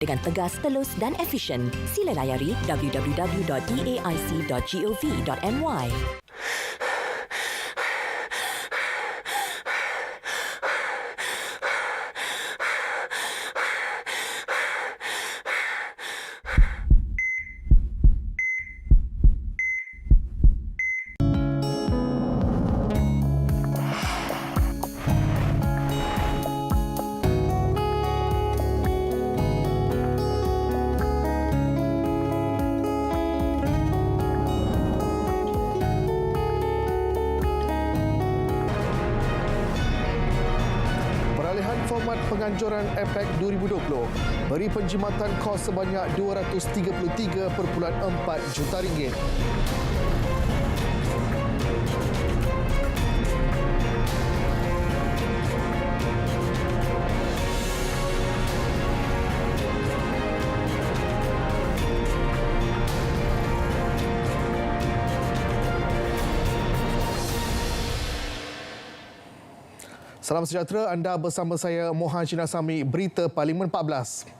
dengan tegas, telus dan efisien. Sila layari www.deaic.gov.my. Format penganjuran APEC 2020 beri penjimatan kos sebanyak RM233.4 juta. Salam sejahtera, anda bersama saya Mohan Jinasami, Berita Parlimen 14.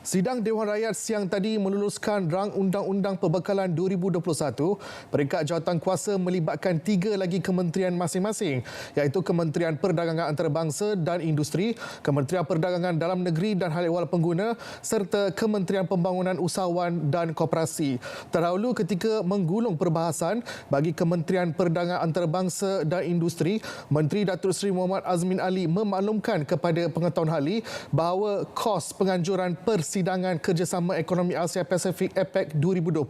Sidang Dewan Rakyat siang tadi meluluskan rang Undang-Undang Perbekalan 2021. Peringkat jawatankuasa melibatkan 3 lagi kementerian masing-masing, iaitu Kementerian Perdagangan Antarabangsa dan Industri, Kementerian Perdagangan Dalam Negeri dan Hal Ehwal Pengguna serta Kementerian Pembangunan Usahawan dan Koperasi. Terdahulu ketika menggulung perbahasan bagi Kementerian Perdagangan Antarabangsa dan Industri, Menteri Datuk Seri Muhammad Azmin Ali memaklumkan kepada pengetahuan ahli bahawa kos penganjuran persidangan Kerjasama Ekonomi Asia Pasifik APEC 2020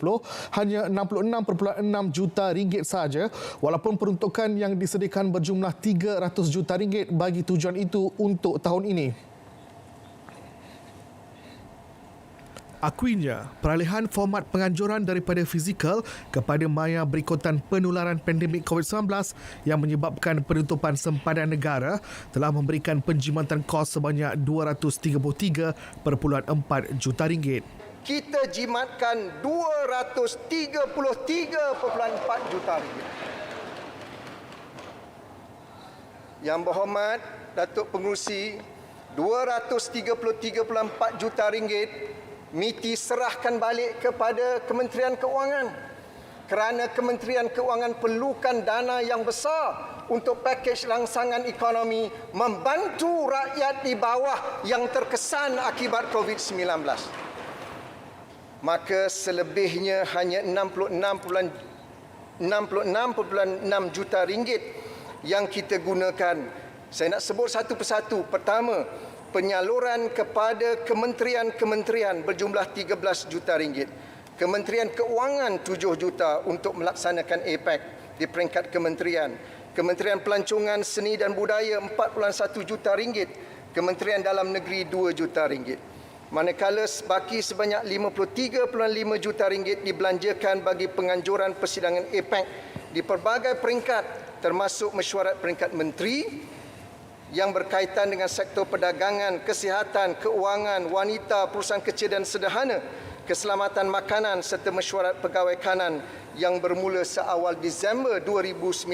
hanya RM66.6 juta sahaja, walaupun peruntukan yang disediakan berjumlah RM300 juta bagi tujuan itu untuk tahun ini. Akuinya, peralihan format penganjuran daripada fizikal kepada maya berikutan penularan pandemik COVID-19 yang menyebabkan penutupan sempadan negara telah memberikan penjimatan kos sebanyak RM233.4 juta. Kita jimatkan RM233.4 juta. Yang berhormat Datuk Pengerusi, RM233.4 juta miti serahkan balik kepada Kementerian Keuangan kerana Kementerian Keuangan perlukan dana yang besar untuk pakej rangsangan ekonomi membantu rakyat di bawah yang terkesan akibat COVID-19. Maka selebihnya hanya RM66.6 juta yang kita gunakan. Saya nak sebut satu persatu. Pertama, penyaluran kepada kementerian-kementerian berjumlah RM13 juta. Kementerian Keuangan 7 juta untuk melaksanakan APEC di peringkat kementerian. Kementerian Pelancongan Seni dan Budaya RM4.1 juta. Kementerian Dalam Negeri RM2 juta. Manakala baki sebanyak RM53.5 juta dibelanjakan bagi penganjuran persidangan APEC di pelbagai peringkat termasuk mesyuarat peringkat menteri yang berkaitan dengan sektor perdagangan, kesihatan, keuangan, wanita, perusahaan kecil dan sederhana, keselamatan makanan serta mesyuarat pegawai kanan yang bermula seawal Disember 2019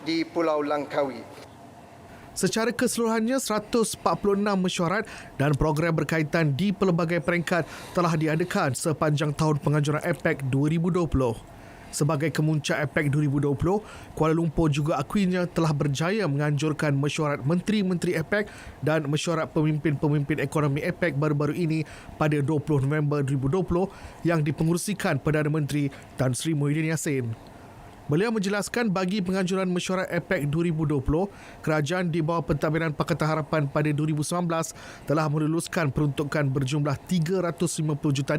di Pulau Langkawi. Secara keseluruhannya, 146 mesyuarat dan program berkaitan di pelbagai peringkat telah diadakan sepanjang tahun penganjuran APEC 2020. Sebagai kemuncak APEC 2020, Kuala Lumpur juga akuinya telah berjaya menganjurkan mesyuarat Menteri-Menteri APEC dan mesyuarat Pemimpin-Pemimpin Ekonomi APEC baru-baru ini pada 20 November 2020 yang dipengerusikan Perdana Menteri Tan Sri Muhyiddin Yassin. Beliau menjelaskan bagi penganjuran mesyuarat APEC 2020, kerajaan di bawah pentadbiran Pakatan Harapan pada 2019 telah meluluskan peruntukan berjumlah RM350 juta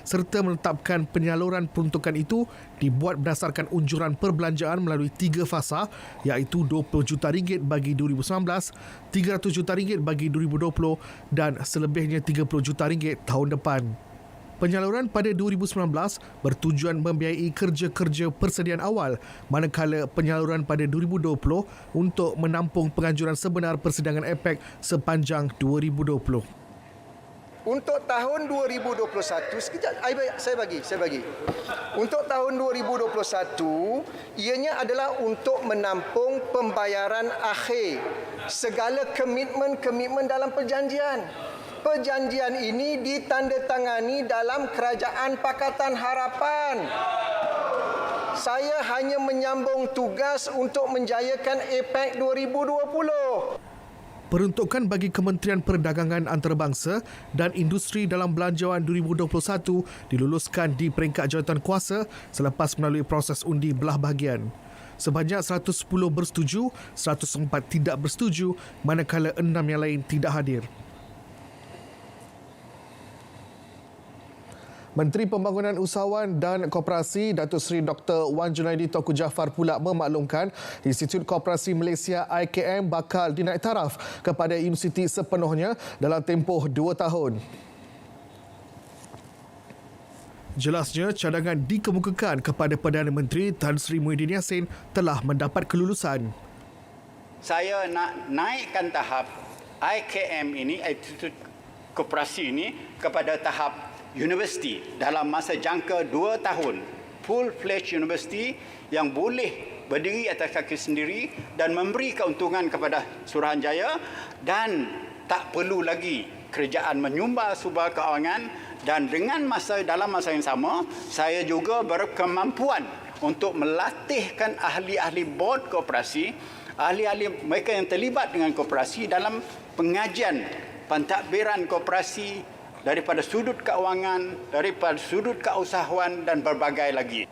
serta menetapkan penyaluran peruntukan itu dibuat berdasarkan unjuran perbelanjaan melalui 3 fasa, iaitu RM20 juta bagi 2019, RM300 juta bagi 2020 dan selebihnya RM30 juta tahun depan. Penyaluran pada 2019 bertujuan membiayai kerja-kerja persediaan awal, manakala penyaluran pada 2020 untuk menampung penganjuran sebenar persidangan APEC sepanjang 2020. Untuk tahun 2021, sekejap, saya bagi. Untuk tahun 2021, ianya adalah untuk menampung pembayaran akhir segala komitmen dalam perjanjian. Perjanjian ini ditandatangani dalam Kerajaan Pakatan Harapan. Saya hanya menyambung tugas untuk menjayakan APEC 2020. Peruntukan bagi Kementerian Perdagangan Antarabangsa dan Industri dalam Belanjawan 2021 diluluskan di peringkat jawatankuasa selepas melalui proses undi belah bahagian. Sebanyak 110 bersetuju, 104 tidak bersetuju, manakala 6 yang lain tidak hadir. Menteri Pembangunan Usahawan dan Koperasi Datuk Seri Dr. Wan Junaidi Tauku Jaafar pula memaklumkan Institut Koperasi Malaysia IKM bakal dinaik taraf kepada universiti sepenuhnya dalam tempoh 2 tahun. Jelasnya, cadangan dikemukakan kepada Perdana Menteri Tan Sri Muhyiddin Yassin telah mendapat kelulusan. Saya nak naikkan tahap IKM ini, Institut Koperasi ini, kepada tahap universiti dalam masa jangka 2 tahun. Full-fledged universiti yang boleh berdiri atas kaki sendiri dan memberi keuntungan kepada Suruhanjaya dan tak perlu lagi kerajaan menyumbang sumber kewangan, dan dalam masa yang sama saya juga berkemampuan untuk melatihkan ahli-ahli bord koperasi, ahli-ahli mereka yang terlibat dengan koperasi dalam pengajian pentadbiran koperasi daripada sudut keuangan, daripada sudut keusahawan dan berbagai lagi.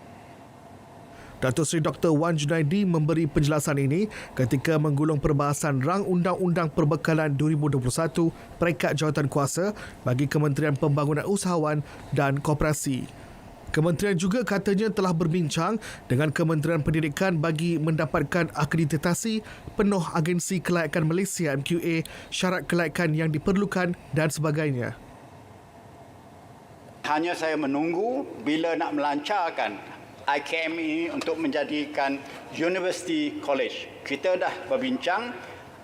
Datuk Seri Dr. Wan Junaidi memberi penjelasan ini ketika menggulung perbahasan Rang Undang-Undang Perbekalan 2021 peringkat jawatankuasa bagi Kementerian Pembangunan Usahawan dan Koperasi. Kementerian juga katanya telah berbincang dengan Kementerian Pendidikan bagi mendapatkan akreditasi penuh Agensi Kelayakan Malaysia MQA, syarat kelayakan yang diperlukan dan sebagainya. Hanya saya menunggu bila nak melancarkan IKM ini untuk menjadikan University College. Kita dah berbincang,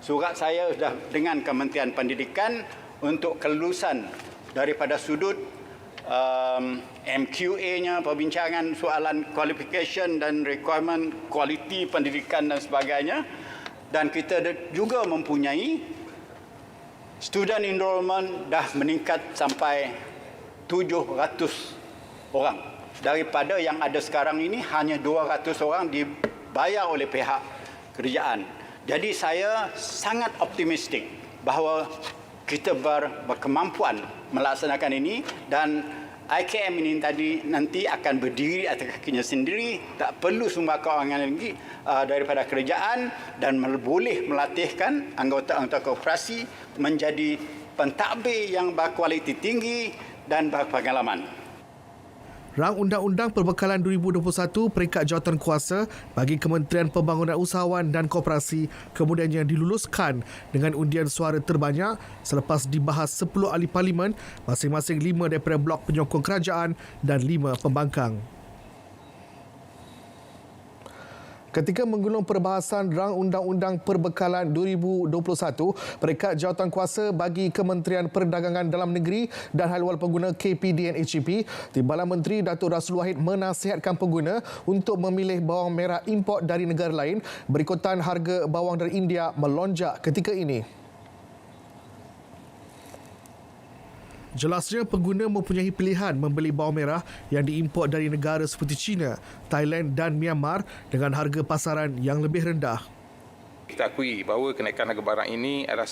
surat saya sudah dengan Kementerian Pendidikan untuk kelulusan daripada sudut MQA-nya, perbincangan soalan qualification dan requirement kualiti pendidikan dan sebagainya. Dan kita juga mempunyai student enrollment dah meningkat sampai 700 orang. Daripada yang ada sekarang ini, hanya 200 orang dibayar oleh pihak kerajaan. Jadi saya sangat optimistik bahawa kita berkemampuan melaksanakan ini, dan IKM ini nanti akan berdiri atas kakinya sendiri, tak perlu sumber kewangan lagi daripada kerajaan, dan boleh melatihkan anggota-anggota koperasi menjadi pentadbir yang berkualiti tinggi dan berpengalaman. Rang Undang-Undang Perbekalan 2021 peringkat jawatankuasa bagi Kementerian Pembangunan Usahawan dan Koperasi kemudiannya diluluskan dengan undian suara terbanyak selepas dibahas 10 ahli parlimen, masing-masing 5 daripada blok penyokong kerajaan dan 5 pembangkang. Ketika menggulung perbahasan Rang Undang-Undang Perbekalan 2021 peringkat jawatankuasa bagi Kementerian Perdagangan Dalam Negeri dan Hal-Ehwal Pengguna KPD dan HEP, Timbalan Menteri Datuk Rasul Wahid menasihatkan pengguna untuk memilih bawang merah import dari negara lain berikutan harga bawang dari India melonjak ketika ini. Jelasnya, pengguna mempunyai pilihan membeli bawang merah yang diimport dari negara seperti China, Thailand dan Myanmar dengan harga pasaran yang lebih rendah. Kita akui bahawa kenaikan harga barang ini adalah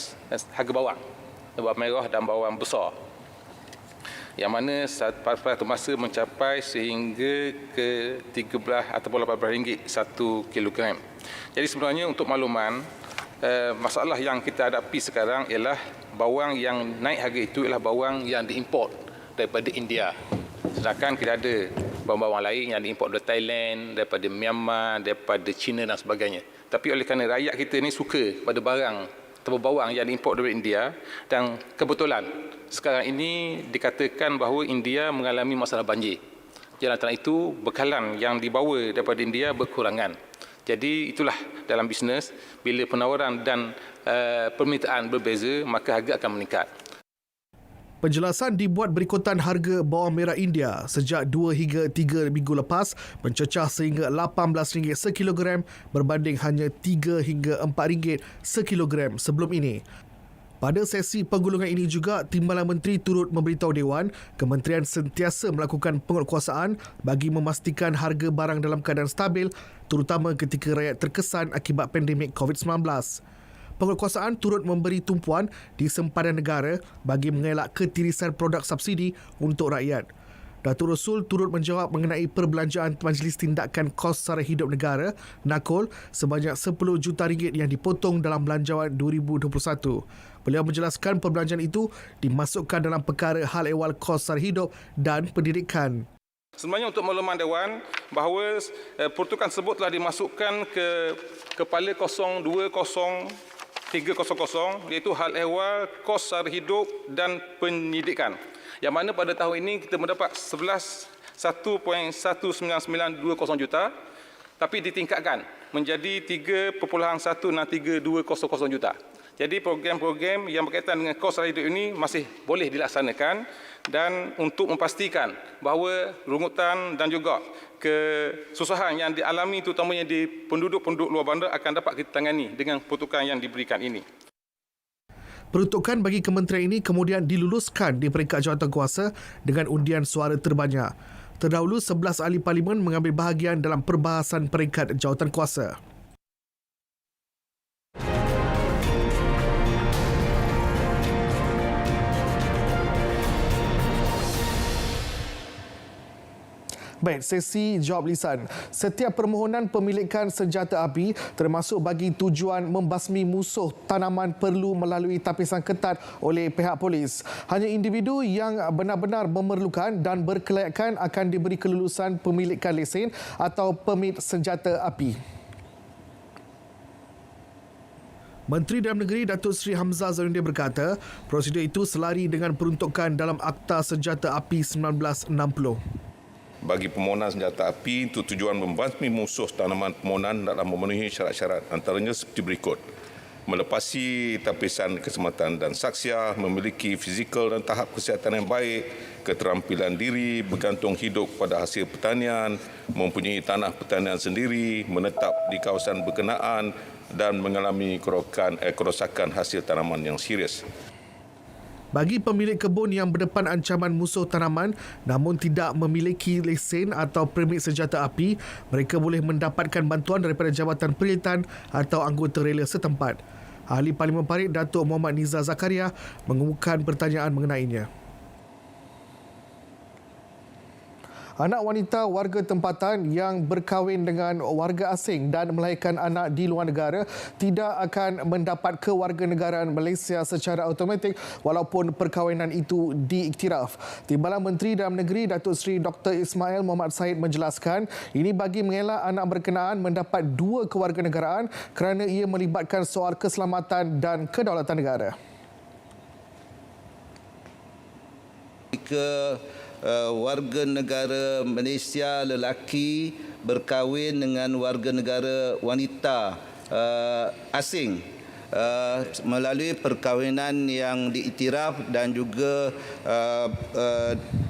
harga bawang merah dan bawang besar, yang mana pada satu masa mencapai sehingga ke 13 ataupun RM18 1 kilogram. Jadi sebenarnya untuk makluman, masalah yang kita hadapi sekarang ialah bawang yang naik harga itu ialah bawang yang diimport daripada India. Sedangkan kita ada bawang-bawang lain yang diimport dari Thailand, daripada Myanmar, daripada China dan sebagainya. Tapi oleh kerana rakyat kita ni suka pada barang atau bawang yang diimport dari India, dan kebetulan sekarang ini dikatakan bahawa India mengalami masalah banjir. Jadi antara itu bekalan yang dibawa daripada India berkurangan. Jadi itulah dalam bisnes, bila penawaran dan permintaan berbeza, maka harga akan meningkat. Penjelasan dibuat berikutan harga bawang merah India sejak 2 hingga 3 minggu lepas mencecah sehingga RM18 sekilogram berbanding hanya RM3 hingga RM4 sekilogram sebelum ini. Pada sesi penggulungan ini juga, Timbalan Menteri turut memberitahu Dewan, kementerian sentiasa melakukan penguatkuasaan bagi memastikan harga barang dalam keadaan stabil, terutama ketika rakyat terkesan akibat pandemik COVID-19. Penguatkuasaan turut memberi tumpuan di sempadan negara bagi mengelak ketirisan produk subsidi untuk rakyat. Datuk Rasul turut menjawab mengenai perbelanjaan Majlis Tindakan Kos Sara Hidup Negara, NAKOL, sebanyak RM10 juta yang dipotong dalam belanjawan 2021. Beliau menjelaskan perbelanjaan itu dimasukkan dalam perkara hal ehwal kos sara hidup dan pendidikan. Sebenarnya untuk makluman Dewan bahawa peruntukan tersebut telah dimasukkan ke Kepala 020300 iaitu hal ehwal kos sara hidup dan pendidikan. Yang mana pada tahun ini kita mendapat 1.1992 juta tapi ditingkatkan menjadi 3.16320 juta. Jadi program-program yang berkaitan dengan kos sara hidup ini masih boleh dilaksanakan dan untuk memastikan bahawa rungutan dan juga kesusahan yang dialami terutamanya di penduduk-penduduk luar bandar akan dapat kita tangani dengan peruntukan yang diberikan ini. Peruntukan bagi kementerian ini kemudian diluluskan di peringkat jawatankuasa dengan undian suara terbanyak. Terdahulu 11 ahli parlimen mengambil bahagian dalam perbahasan peringkat jawatankuasa. Baik, sesi jawab lisan. Setiap permohonan pemilikan senjata api termasuk bagi tujuan membasmi musuh tanaman perlu melalui tapisan ketat oleh pihak polis. Hanya individu yang benar-benar memerlukan dan berkelayakan akan diberi kelulusan pemilikan lesen atau permit senjata api. Menteri Dalam Negeri Datuk Seri Hamzah Zainuddin berkata, prosedur itu selari dengan peruntukan dalam Akta Senjata Api 1960. Bagi permohonan senjata api untuk tujuan membasmi musuh tanaman permohonan dalam memenuhi syarat-syarat antaranya seperti berikut. Melepasi tapisan keselamatan dan saksia, memiliki fizikal dan tahap kesihatan yang baik, keterampilan diri, bergantung hidup pada hasil pertanian, mempunyai tanah pertanian sendiri, menetap di kawasan berkenaan dan mengalami kerosakan hasil tanaman yang serius. Bagi pemilik kebun yang berdepan ancaman musuh tanaman namun tidak memiliki lesen atau permit senjata api, mereka boleh mendapatkan bantuan daripada Jabatan Penyelidikan atau anggota rela setempat. Ahli Parlimen Parit Datuk Muhammad Nizar Zakaria mengemukakan pertanyaan mengenainya. Anak wanita warga tempatan yang berkahwin dengan warga asing dan melahirkan anak di luar negara tidak akan mendapat kewarganegaraan Malaysia secara automatik walaupun perkahwinan itu diiktiraf. Timbalan Menteri Dalam Negeri Datuk Seri Dr. Ismail Muhammad Said menjelaskan ini bagi mengelak anak berkenaan mendapat dua kewarganegaraan kerana ia melibatkan soal keselamatan dan kedaulatan negara. Warga negara Malaysia lelaki berkahwin dengan warga negara wanita asing melalui perkahwinan yang diiktiraf dan juga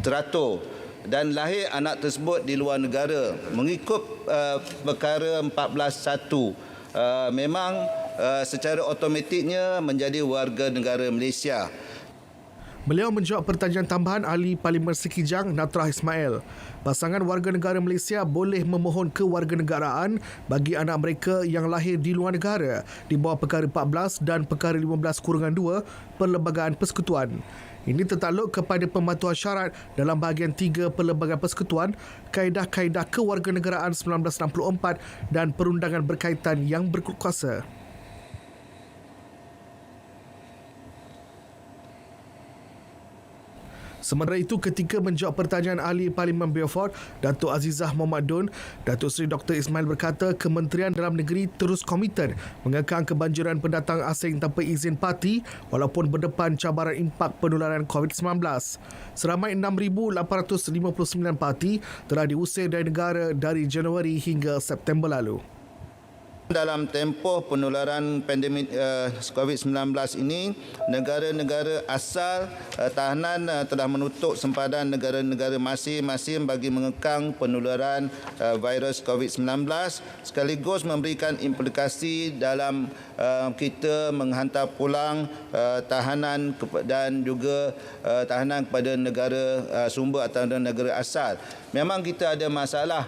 teratur dan lahir anak tersebut di luar negara mengikut perkara 14.1 memang secara automatiknya menjadi warga negara Malaysia. Beliau menjawab pertanyaan tambahan ahli Parlimen Sekijang Natrah Ismail. Pasangan warga negara Malaysia boleh memohon kewarganegaraan bagi anak mereka yang lahir di luar negara di bawah perkara 14 dan perkara 15/2 Perlembagaan Persekutuan. Ini tertakluk kepada pematuhan syarat dalam bahagian 3 Perlembagaan Persekutuan, kaedah-kaedah kewarganegaraan 1964 dan perundangan berkaitan yang berkuasa. Sementara itu, ketika menjawab pertanyaan ahli Parlimen Beaufort, Datuk Azizah Mohamad Dun, Datuk Seri Dr. Ismail berkata Kementerian Dalam Negeri terus komiten mengekang kebanjiran pendatang asing tanpa izin parti walaupun berdepan cabaran impak penularan COVID-19. Seramai 6,859 parti telah diusir dari negara dari Januari hingga September lalu. Dalam tempoh penularan pandemik COVID-19 ini, negara-negara asal tahanan telah menutup sempadan negara-negara masing-masing bagi mengekang penularan virus COVID-19 sekaligus memberikan implikasi dalam kita menghantar pulang tahanan dan juga tahanan kepada negara sumber atau negara asal. Memang kita ada masalah,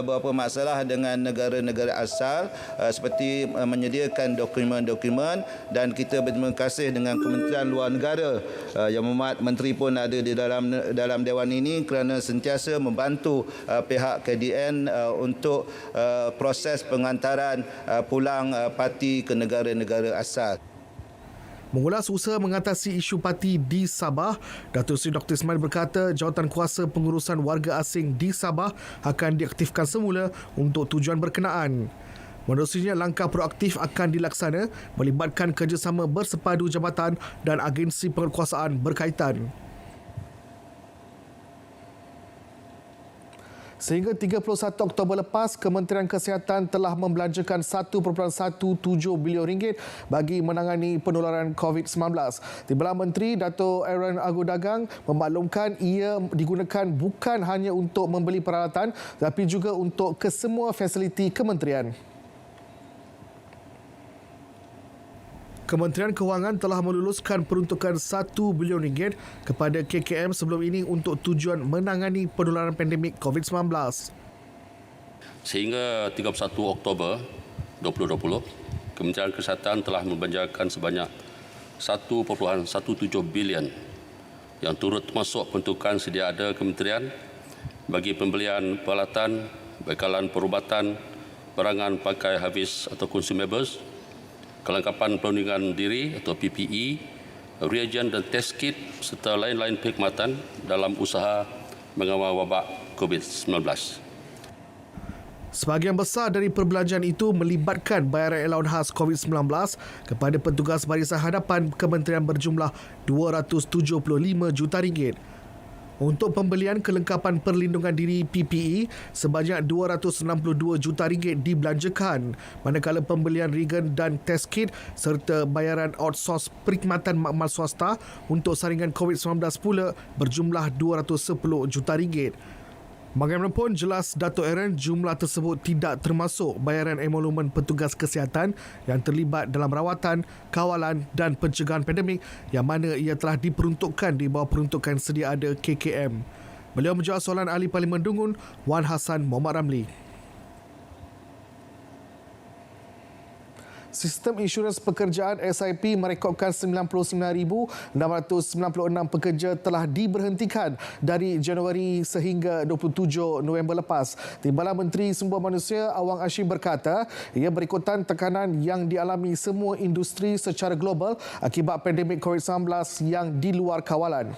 beberapa masalah dengan negara-negara asal seperti menyediakan dokumen-dokumen, dan kita berterima kasih dengan Kementerian Luar Negara Yang Berhormat Menteri pun ada di dalam Dewan ini kerana sentiasa membantu pihak KDN untuk proses pengantaran pulang parti ke negara-negara asal. Mengulas usaha mengatasi isu parti di Sabah, Datuk Seri Dr. Ismail berkata jawatan kuasa pengurusan warga asing di Sabah akan diaktifkan semula untuk tujuan berkenaan. Menerusinya, langkah proaktif akan dilaksana melibatkan kerjasama bersepadu jabatan dan agensi penguatkuasaan berkaitan. Sehingga 31 Oktober lepas, Kementerian Kesihatan telah membelanjakan RM1.17 bilion bagi menangani penularan COVID-19. Timbalan Menteri Dato' Aaron Agu-Dagang memaklumkan ia digunakan bukan hanya untuk membeli peralatan tetapi juga untuk kesemua fasiliti kementerian. Kementerian Kewangan telah meluluskan peruntukan RM1 bilion kepada KKM sebelum ini untuk tujuan menangani penularan pandemik COVID-19. Sehingga 31 Oktober 2020, Kementerian Kesihatan telah membelanjakan sebanyak 1.17 bilion yang turut termasuk peruntukan sedia ada kementerian bagi pembelian peralatan, bekalan perubatan, barangan pakai habis atau consumables, kelengkapan perlindungan diri atau PPE, reagen dan test kit serta lain-lain perkhidmatan dalam usaha mengawal wabak COVID-19. Sebahagian besar dari perbelanjaan itu melibatkan bayaran allowance khas COVID-19 kepada petugas barisan hadapan kementerian berjumlah RM275 juta. Untuk pembelian kelengkapan perlindungan diri PPE, sebanyak RM262 juta dibelanjakan, manakala pembelian reagen dan test kit serta bayaran outsource perkhidmatan makmal swasta untuk saringan COVID-19 pula berjumlah RM210 juta. Bagaimanapun, jelas Dato' Aaron, jumlah tersebut tidak termasuk bayaran emolumen petugas kesihatan yang terlibat dalam rawatan, kawalan dan pencegahan pandemik yang mana ia telah diperuntukkan di bawah peruntukan sedia ada KKM. Beliau menjawab soalan Ahli Parlimen Dungun, Wan Hassan Mohamad Ramli. Sistem Insurans Pekerjaan SIP merekodkan 99,696 pekerja telah diberhentikan dari Januari sehingga 27 November lepas. Timbalan Menteri Sumber Manusia Awang Hashim berkata ia berikutan tekanan yang dialami semua industri secara global akibat pandemik COVID-19 yang di luar kawalan.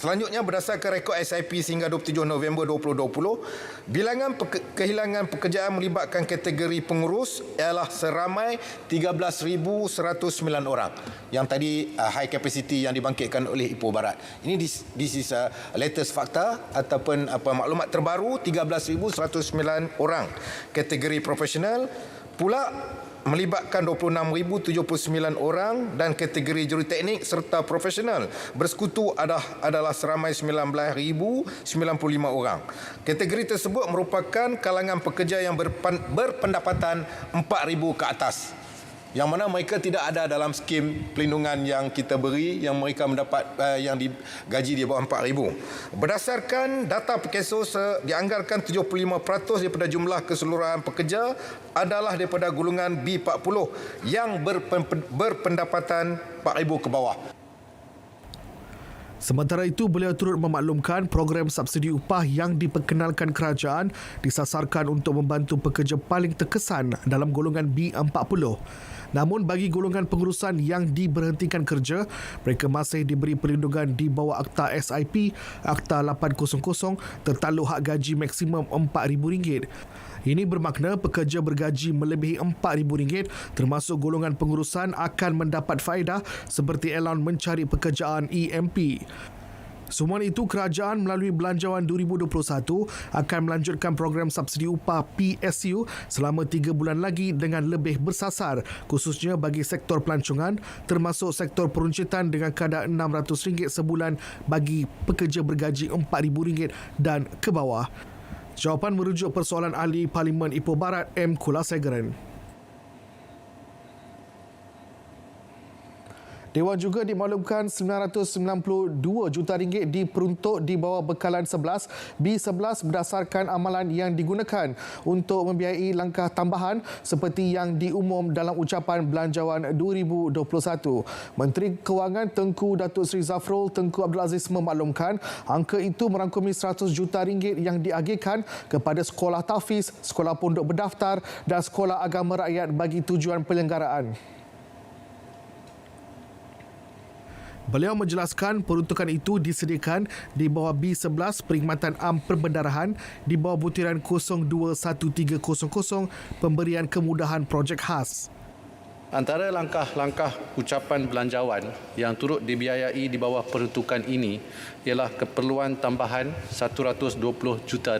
Selanjutnya, berdasarkan rekod SIP sehingga 27 November 2020, bilangan kehilangan pekerjaan melibatkan kategori pengurus ialah seramai 13,109 orang. Yang tadi high capacity yang dibangkitkan oleh Ipoh Barat. Ini this is latest fakta ataupun maklumat terbaru, 13,109 orang. Kategori profesional pula melibatkan 26,079 orang dan kategori juruteknik serta profesional bersekutu adalah seramai 19,095 orang. Kategori tersebut merupakan kalangan pekerja yang berpendapatan 4,000 ke atas, yang mana mereka tidak ada dalam skim pelindungan yang kita beri, yang mereka mendapat yang digaji di bawah 4,000. Berdasarkan data Perkesos, dianggarkan 75% daripada jumlah keseluruhan pekerja adalah daripada golongan B40 yang berpendapatan 4,000 ke bawah. Sementara itu, beliau turut memaklumkan program subsidi upah yang diperkenalkan kerajaan disasarkan untuk membantu pekerja paling terkesan dalam golongan B40. Namun bagi golongan pengurusan yang diberhentikan kerja, mereka masih diberi perlindungan di bawah Akta SIP, Akta 800 tertakluk hak gaji maksimum RM4,000. Ini bermakna pekerja bergaji melebihi RM4,000 termasuk golongan pengurusan akan mendapat faedah seperti allowance mencari pekerjaan EMP. Semua itu, kerajaan melalui Belanjawan 2021 akan melanjutkan program subsidi upah PSU selama 3 bulan lagi dengan lebih bersasar, khususnya bagi sektor pelancongan, termasuk sektor peruncitan dengan kadar RM600 sebulan bagi pekerja bergaji RM4,000 dan ke bawah. Jawapan merujuk persoalan ahli Parlimen Ipoh Barat M. Kulasegaran. Dewan juga dimaklumkan RM992 juta diperuntuk di bawah bekalan 11 B11 berdasarkan amalan yang digunakan untuk membiayai langkah tambahan seperti yang diumum dalam ucapan Belanjawan 2021. Menteri Kewangan Tengku Datuk Seri Zafrul Tengku Abdul Aziz memaklumkan angka itu merangkumi RM100 juta yang diagihkan kepada sekolah tahfiz, sekolah pondok berdaftar dan sekolah agama rakyat bagi tujuan penyelenggaraan. Beliau menjelaskan peruntukan itu disediakan di bawah B11 Perkhidmatan Am Perbendarahan di bawah butiran 021300 pemberian kemudahan projek khas. Antara langkah-langkah ucapan belanjawan yang turut dibiayai di bawah peruntukan ini ialah keperluan tambahan RM120 juta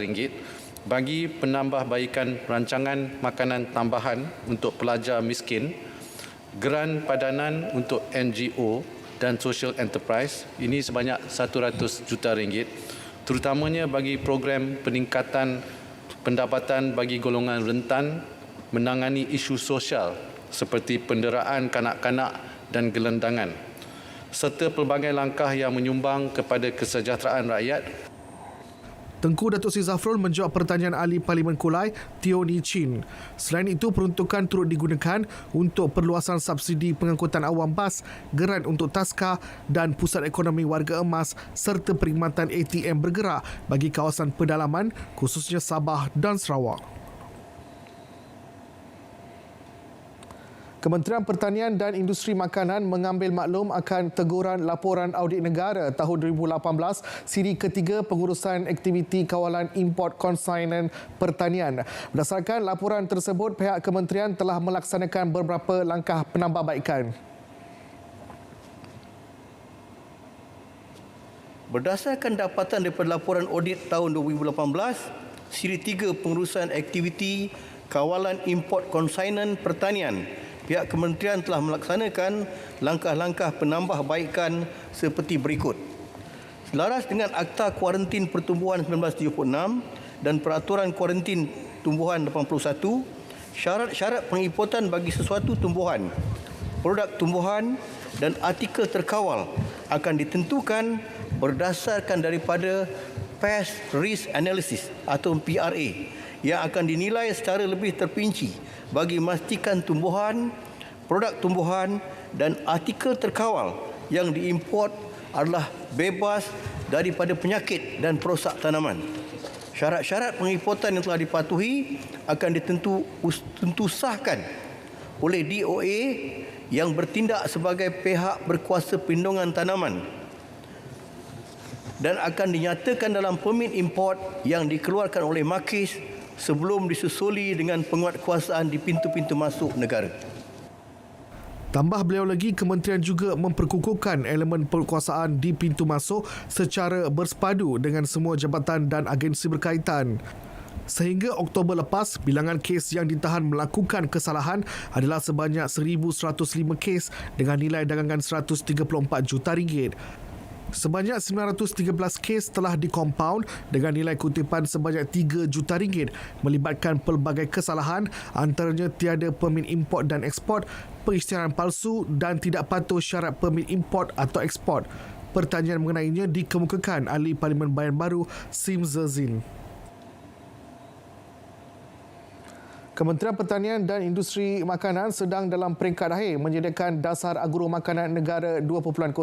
bagi penambahbaikan rancangan makanan tambahan untuk pelajar miskin, geran padanan untuk NGO dan social enterprise, ini sebanyak RM100 juta, terutamanya bagi program peningkatan pendapatan bagi golongan rentan, menangani isu sosial seperti penderaan kanak-kanak dan gelandangan, serta pelbagai langkah yang menyumbang kepada kesejahteraan rakyat. Tengku Datuk Seri Zafrul menjawab pertanyaan ahli Parlimen Kulai, Teo Ni Chin. Selain itu, peruntukan turut digunakan untuk perluasan subsidi pengangkutan awam bas, geran untuk taska dan pusat ekonomi warga emas serta perkhidmatan ATM bergerak bagi kawasan pedalaman khususnya Sabah dan Sarawak. Kementerian Pertanian dan Industri Makanan mengambil maklum akan teguran laporan audit negara tahun 2018 siri ketiga pengurusan aktiviti kawalan import konsainan pertanian. Berdasarkan laporan tersebut, pihak kementerian telah melaksanakan beberapa langkah penambahbaikan. Berdasarkan dapatan daripada laporan audit tahun 2018, siri 3 pengurusan aktiviti kawalan import konsainan pertanian, pihak kementerian telah melaksanakan langkah-langkah penambahbaikan seperti berikut. Selaras dengan Akta Kuarantin Pertumbuhan 1976 dan Peraturan Kuarantin Tumbuhan 81, syarat-syarat pengimportan bagi sesuatu tumbuhan, produk tumbuhan dan artikel terkawal akan ditentukan berdasarkan daripada Pest Risk Analysis atau PRA yang akan dinilai secara lebih terperinci bagi memastikan tumbuhan, produk tumbuhan dan artikel terkawal yang diimport adalah bebas daripada penyakit dan perosak tanaman. Syarat-syarat pengimportan yang telah dipatuhi akan ditentusahkan oleh DOA yang bertindak sebagai pihak berkuasa perlindungan tanaman dan akan dinyatakan dalam permit import yang dikeluarkan oleh Makis sebelum disusuli dengan penguatkuasaan di pintu-pintu masuk negara. Tambah beliau lagi, kementerian juga memperkukuhkan elemen penguasaan di pintu masuk secara bersepadu dengan semua jabatan dan agensi berkaitan. Sehingga Oktober lepas, bilangan kes yang ditahan melakukan kesalahan adalah sebanyak 1,105 kes dengan nilai dagangan RM134 juta. Sebanyak 913 kes telah dikompaun dengan nilai kutipan sebanyak RM3 juta melibatkan pelbagai kesalahan, antaranya tiada permit import dan ekspor, pengisytiharan palsu dan tidak patuh syarat permit import atau ekspor. Pertanyaan mengenainya dikemukakan ahli Parlimen Bayan Baru Sim Zazin. Kementerian Pertanian dan Industri Makanan sedang dalam peringkat akhir menyediakan dasar agro makanan negara 2.0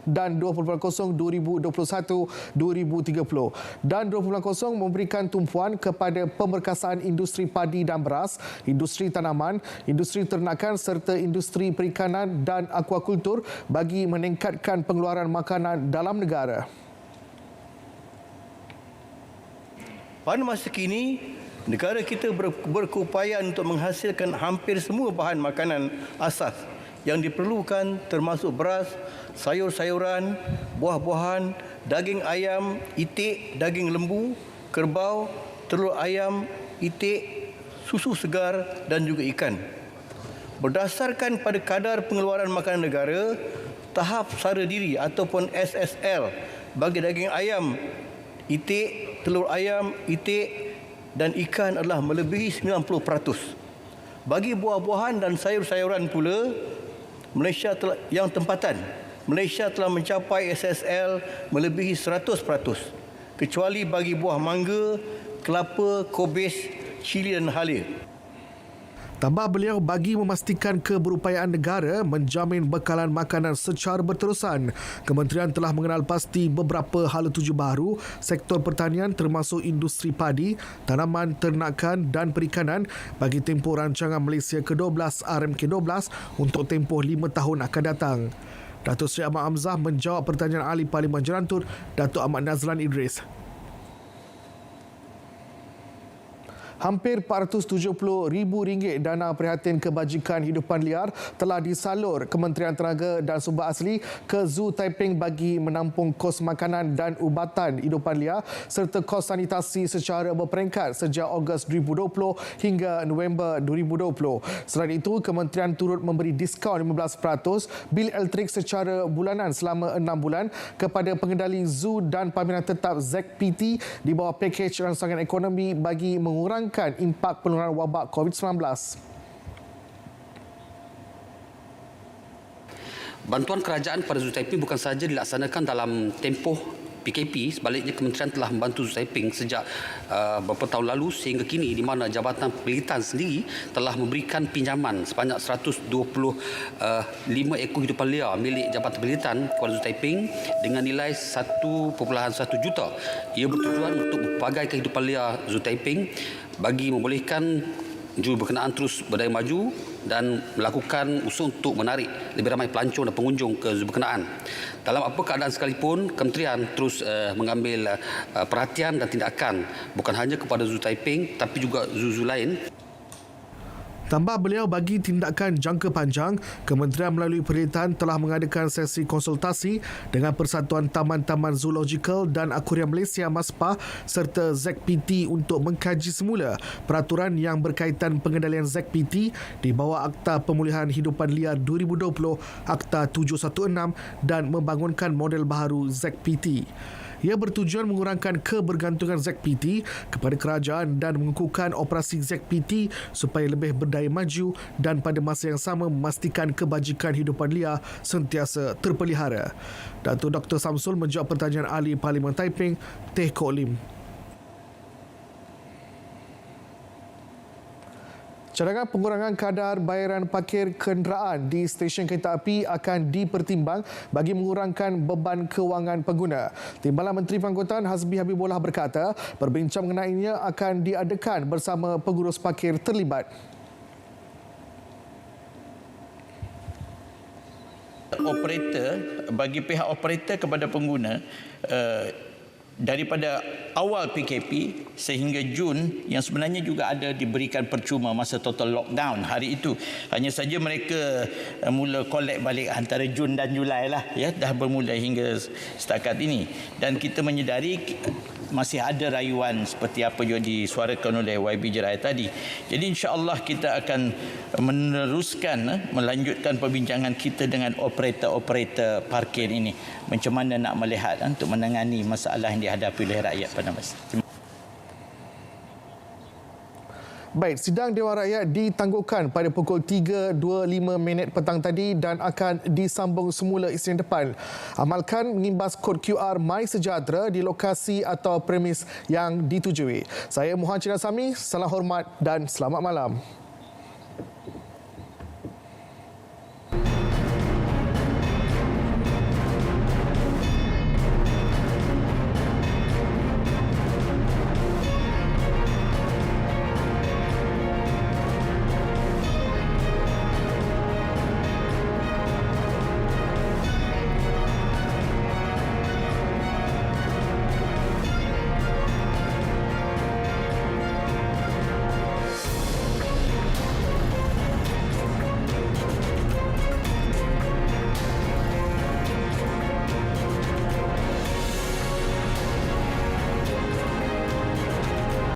dan 2.0 2021-2030 dan 2.0 memberikan tumpuan kepada pemberkasaan industri padi dan beras, industri tanaman, industri ternakan serta industri perikanan dan akuakultur bagi meningkatkan pengeluaran makanan dalam negara. Pada masa kini, negara kita berkeupayaan untuk menghasilkan hampir semua bahan makanan asas yang diperlukan termasuk beras, sayur-sayuran, buah-buahan, daging ayam, itik, daging lembu, kerbau, telur ayam, itik, susu segar dan juga ikan. Berdasarkan pada kadar pengeluaran makanan negara, tahap sara diri ataupun SSL bagi daging ayam, itik, telur ayam, itik dan ikan adalah melebihi 90%. Bagi buah-buahan dan sayur-sayuran pula, Malaysia telah mencapai SSL melebihi 100%, kecuali bagi buah mangga, kelapa, kobis, cili dan halia. Tambah beliau, bagi memastikan keberupayaan negara menjamin bekalan makanan secara berterusan, kementerian telah mengenal pasti beberapa hala tuju baru sektor pertanian termasuk industri padi, tanaman ternakan dan perikanan bagi tempoh rancangan Malaysia ke-12 RMK12 untuk tempoh 5 tahun akan datang. Datuk Seri Ahmad Hamzah menjawab pertanyaan Ahli Parlimen Jerantur Datuk Ahmad Nazlan Idris. Hampir RM470,000 dana prihatin kebajikan hidupan liar telah disalur Kementerian Tenaga dan Sumber Asli ke Zoo Taiping bagi menampung kos makanan dan ubatan hidupan liar serta kos sanitasi secara berperingkat sejak Ogos 2020 hingga November 2020. Selain itu, Kementerian turut memberi diskaun 15% bil elektrik secara bulanan selama 6 bulan kepada pengendali zoo dan pameran tetap ZPT di bawah pakej rangsangan ekonomi bagi mengurangkan impak penularan wabak COVID-19. Bantuan kerajaan pada Zoo Taiping bukan sahaja dilaksanakan dalam tempoh PKP, sebaliknya kementerian telah membantu Zoo Taiping sejak beberapa tahun lalu sehingga kini, di mana Jabatan Pelitan sendiri telah memberikan pinjaman sebanyak 125 ekor hidupan liar milik Jabatan Pelitan kepada Zoo Taiping dengan nilai 1.1 juta. Ia bertujuan untuk pelbagai kehidupan liar Zoo Taiping bagi membolehkan zoo berkenaan terus berdaya maju dan melakukan usaha untuk menarik lebih ramai pelancong dan pengunjung ke zoo berkenaan. Dalam apa keadaan sekalipun, kementerian terus mengambil perhatian dan tindakan bukan hanya kepada Zoo Taiping tapi juga zoo-zoo lain. Tambah beliau, bagi tindakan jangka panjang, kementerian melalui Pelitan telah mengadakan sesi konsultasi dengan Persatuan Taman-Taman Zoologikal dan Akuarium Malaysia MASPA serta ZPT untuk mengkaji semula peraturan yang berkaitan pengendalian ZPT di bawah Akta Pemulihan Hidupan Liar 2020 Akta 716 dan membangunkan model baharu ZPT. Ia bertujuan mengurangkan kebergantungan ZPT kepada kerajaan dan mengukuhkan operasi ZPT supaya lebih berdaya maju dan pada masa yang sama memastikan kebajikan hidupan liar sentiasa terpelihara. Datuk Dr. Samsul menjawab pertanyaan Ahli Parlimen Taiping, Teh Kok Lim. Cadangan pengurangan kadar bayaran parkir kenderaan di stesen kereta api akan dipertimbang bagi mengurangkan beban kewangan pengguna. Timbalan Menteri Pangkutan Hazmi Habibullah berkata, perbincang mengenainya akan diadakan bersama pengurus parkir terlibat. Bagi pihak operator kepada pengguna, daripada awal PKP sehingga Jun yang sebenarnya juga ada diberikan percuma masa total lockdown hari itu. Hanya saja mereka mula collect balik antara Jun dan Julai lah, ya, dah bermula hingga setakat ini. Dan kita menyedari masih ada rayuan seperti apa yang disuarakan oleh YB Jerai tadi. Jadi insya-Allah kita akan meneruskan melanjutkan perbincangan kita dengan operator-operator parkir ini, macam mana nak melihat untuk menangani masalah yang dihadapi oleh rakyat pada masa. Baik, sidang Dewan Rakyat ditangguhkan pada pukul 3.25 petang tadi dan akan disambung semula Isnin depan. Amalkan mengimbas kod QR MySejahtera di lokasi atau premis yang ditujui. Saya Muhammad Cina Sami, salam hormat dan selamat malam.